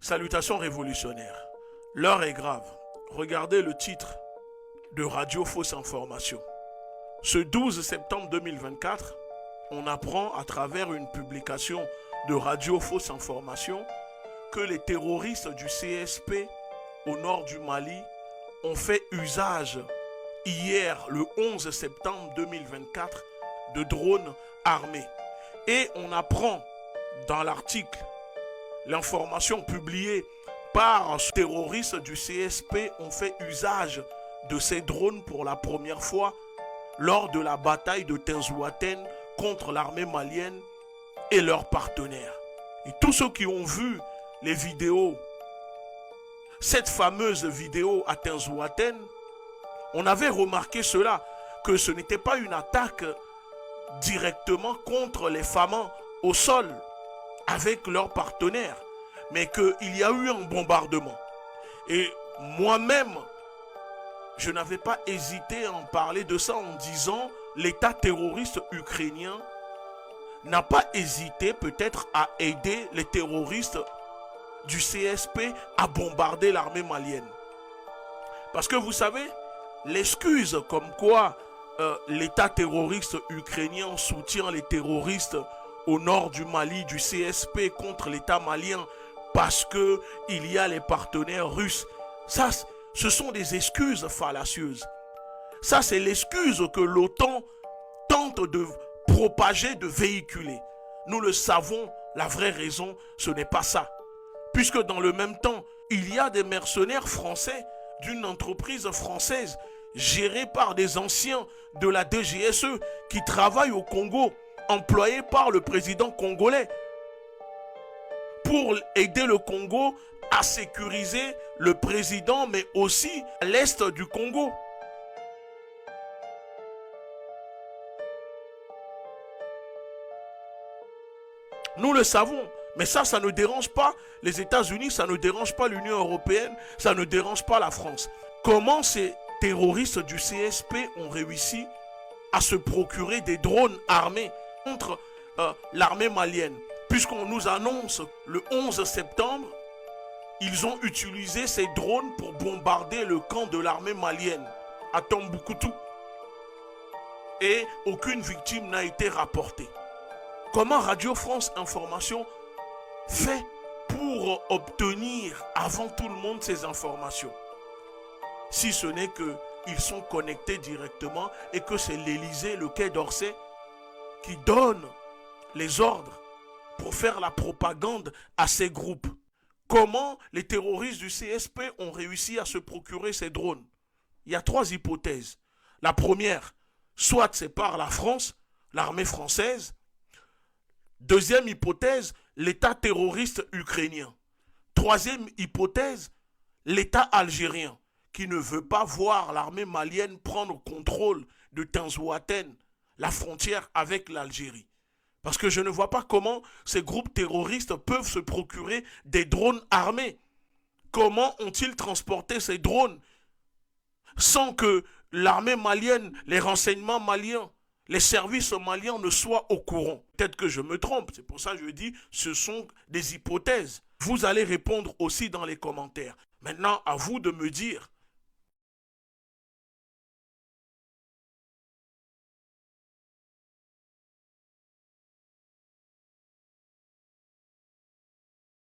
Salutations révolutionnaires. L'heure est grave. Regardez le titre de Radio Fausse Information. Ce 12 septembre 2024, on apprend à travers une publication de Radio Fausse Information que les terroristes du CSP au nord du Mali ont fait usage hier, le 11 septembre 2024, de drones armés. Et on apprend dans l'article, l'information publiée par ce terroriste du CSP ont fait usage de ces drones pour la première fois lors de la bataille de Tinzouaten contre l'armée malienne et leurs partenaires. Et tous ceux qui ont vu les vidéos, cette fameuse vidéo à Tinzouaten, on avait remarqué cela, que ce n'était pas une attaque directement contre les FAMAs au sol avec leurs partenaires, mais qu'il y a eu un bombardement. Et moi-même, je n'avais pas hésité à en parler de ça en disant l'État terroriste ukrainien n'a pas hésité peut-être à aider les terroristes du CSP à bombarder l'armée malienne. Parce que vous savez, l'excuse comme quoi l'État terroriste ukrainien soutient les terroristes au nord du Mali, du CSP contre l'État malien parce qu'il y a les partenaires russes, ça, ce sont des excuses fallacieuses. Ça, c'est l'excuse que l'OTAN tente de propager, de véhiculer. Nous le savons, la vraie raison, ce n'est pas ça. Puisque dans le même temps, il y a des mercenaires français d'une entreprise française gérée par des anciens de la DGSE qui travaillent au Congo, employés par le président congolais pour aider le Congo à sécuriser le président, mais aussi à l'est du Congo. Nous le savons, mais ça ne dérange pas les États-Unis, ça ne dérange pas l'Union européenne, ça ne dérange pas la France. Comment ces terroristes du CSP ont réussi à se procurer des drones armés contre l'armée malienne? Puisqu'on nous annonce le 11 septembre, ils ont utilisé ces drones pour bombarder le camp de l'armée malienne à Tombouctou. Et aucune victime n'a été rapportée. Comment Radio France Information fait pour obtenir avant tout le monde ces informations? Si ce n'est qu'ils sont connectés directement et que c'est l'Élysée, le Quai d'Orsay qui donne les ordres pour faire la propagande à ces groupes. Comment les terroristes du CSP ont réussi à se procurer ces drones? Il y a trois hypothèses. La première, soit c'est par la France, l'armée française. Deuxième hypothèse, l'État terroriste ukrainien. Troisième hypothèse, l'État algérien qui ne veut pas voir l'armée malienne prendre contrôle de Tinzouaten, la frontière avec l'Algérie. Parce que je ne vois pas comment ces groupes terroristes peuvent se procurer des drones armés. Comment ont-ils transporté ces drones sans que l'armée malienne, les renseignements maliens, les services maliens ne soient au courant? Peut-être que je me trompe, c'est pour ça que je dis ce sont des hypothèses. Vous allez répondre aussi dans les commentaires. Maintenant, à vous de me dire,